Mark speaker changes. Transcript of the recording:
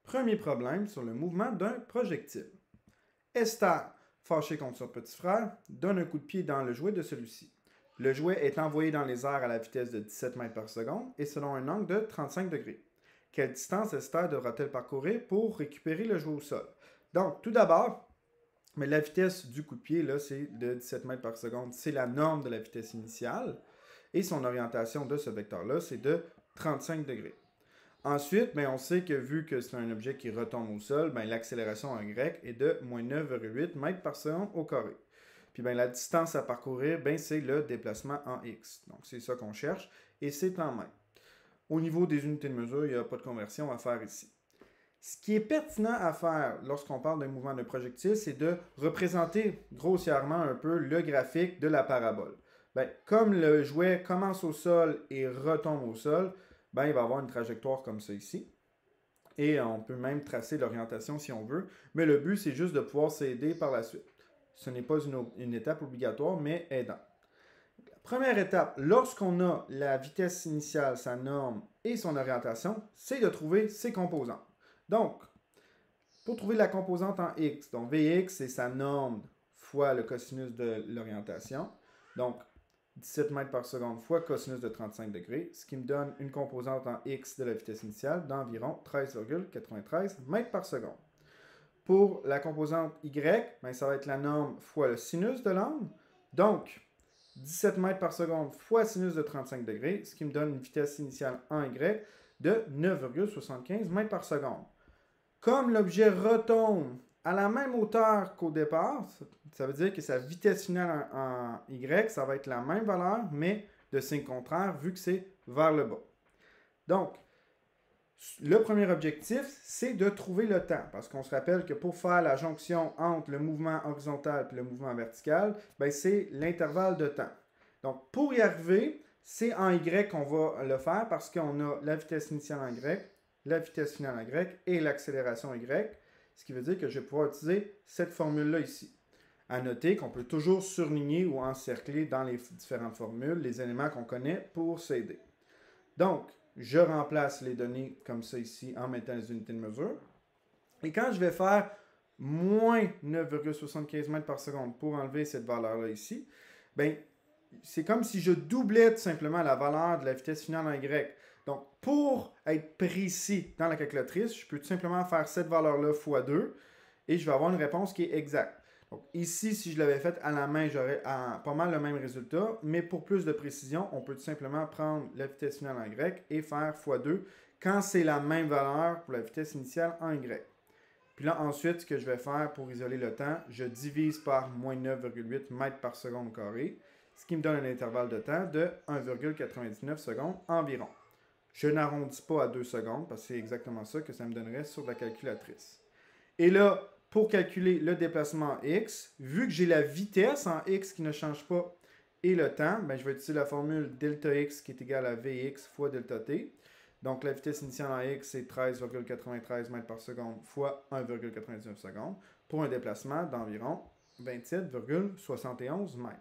Speaker 1: Premier problème sur le mouvement d'un projectile. Esther, fâché contre son petit frère, donne un coup de pied dans le jouet de celui-ci. Le jouet est envoyé dans les airs à la vitesse de 17 mètres par seconde et selon un angle de 35 degrés. Quelle distance Esther devra-t-elle parcourir pour récupérer le jouet au sol? Donc, tout d'abord, mais la vitesse du coup de pied, là, c'est de 17 mètres par seconde. C'est la norme de la vitesse initiale. Et son orientation de ce vecteur-là, c'est de 35 degrés. Ensuite, ben, on sait que vu que c'est un objet qui retombe au sol, ben, l'accélération en grec est de moins 9,8 mètres par seconde au carré. Puis ben, la distance à parcourir, ben, c'est le déplacement en x. Donc c'est ça qu'on cherche et c'est en mètres. Au niveau des unités de mesure, il n'y a pas de conversion à faire ici. Ce qui est pertinent à faire lorsqu'on parle d'un mouvement de projectile, c'est de représenter grossièrement un peu le graphique de la parabole. Ben, comme le jouet commence au sol et retombe au sol, ben, il va avoir une trajectoire comme ça ici. Et on peut même tracer l'orientation si on veut. Mais le but, c'est juste de pouvoir s'aider par la suite. Ce n'est pas une étape obligatoire, mais aidant. Première étape, lorsqu'on a la vitesse initiale, sa norme et son orientation, c'est de trouver ses composantes. Donc, pour trouver la composante en x, donc Vx, c'est sa norme fois le cosinus de l'orientation. Donc, 17 mètres par seconde fois cosinus de 35 degrés, ce qui me donne une composante en x de la vitesse initiale d'environ 13,93 mètres par seconde. Pour la composante y, ben, ça va être la norme fois le sinus de l'angle. Donc, 17 mètres par seconde fois sinus de 35 degrés, ce qui me donne une vitesse initiale en y de 9,75 mètres par seconde. Comme l'objet retombe à la même hauteur qu'au départ, ça veut dire que sa vitesse finale en y, ça va être la même valeur, mais de signe contraire, vu que c'est vers le bas. Donc, le premier objectif, c'est de trouver le temps, parce qu'on se rappelle que pour faire la jonction entre le mouvement horizontal et le mouvement vertical, ben c'est l'intervalle de temps. Donc, pour y arriver, c'est en y qu'on va le faire, parce qu'on a la vitesse initiale en y, la vitesse finale en grec et l'accélération y, ce qui veut dire que je vais pouvoir utiliser cette formule-là ici. À noter qu'on peut toujours surligner ou encercler dans les différentes formules les éléments qu'on connaît pour s'aider. Donc, je remplace les données comme ça ici en mettant les unités de mesure. Et quand je vais faire moins 9,75 mètres par seconde pour enlever cette valeur-là ici, ben, c'est comme si je doublais tout simplement la valeur de la vitesse finale en y. Donc, pour être précis dans la calculatrice, je peux tout simplement faire cette valeur-là fois 2 et je vais avoir une réponse qui est exacte. Donc, ici, si je l'avais fait à la main, j'aurais pas mal le même résultat, mais pour plus de précision, on peut tout simplement prendre la vitesse finale en y et faire fois 2 quand c'est la même valeur pour la vitesse initiale en y. Puis là, ensuite, ce que je vais faire pour isoler le temps, je divise par moins 9,8 mètres par seconde au carré, ce qui me donne un intervalle de temps de 1,99 secondes environ. Je n'arrondis pas à 2 secondes, parce que c'est exactement ça que ça me donnerait sur la calculatrice. Et là, pour calculer le déplacement en x, vu que j'ai la vitesse en x qui ne change pas et le temps, ben, je vais utiliser la formule delta x qui est égale à vx fois delta t. Donc, la vitesse initiale en x, c'est 13,93 mètres par seconde fois 1,99 secondes pour un déplacement d'environ 27,71 mètres.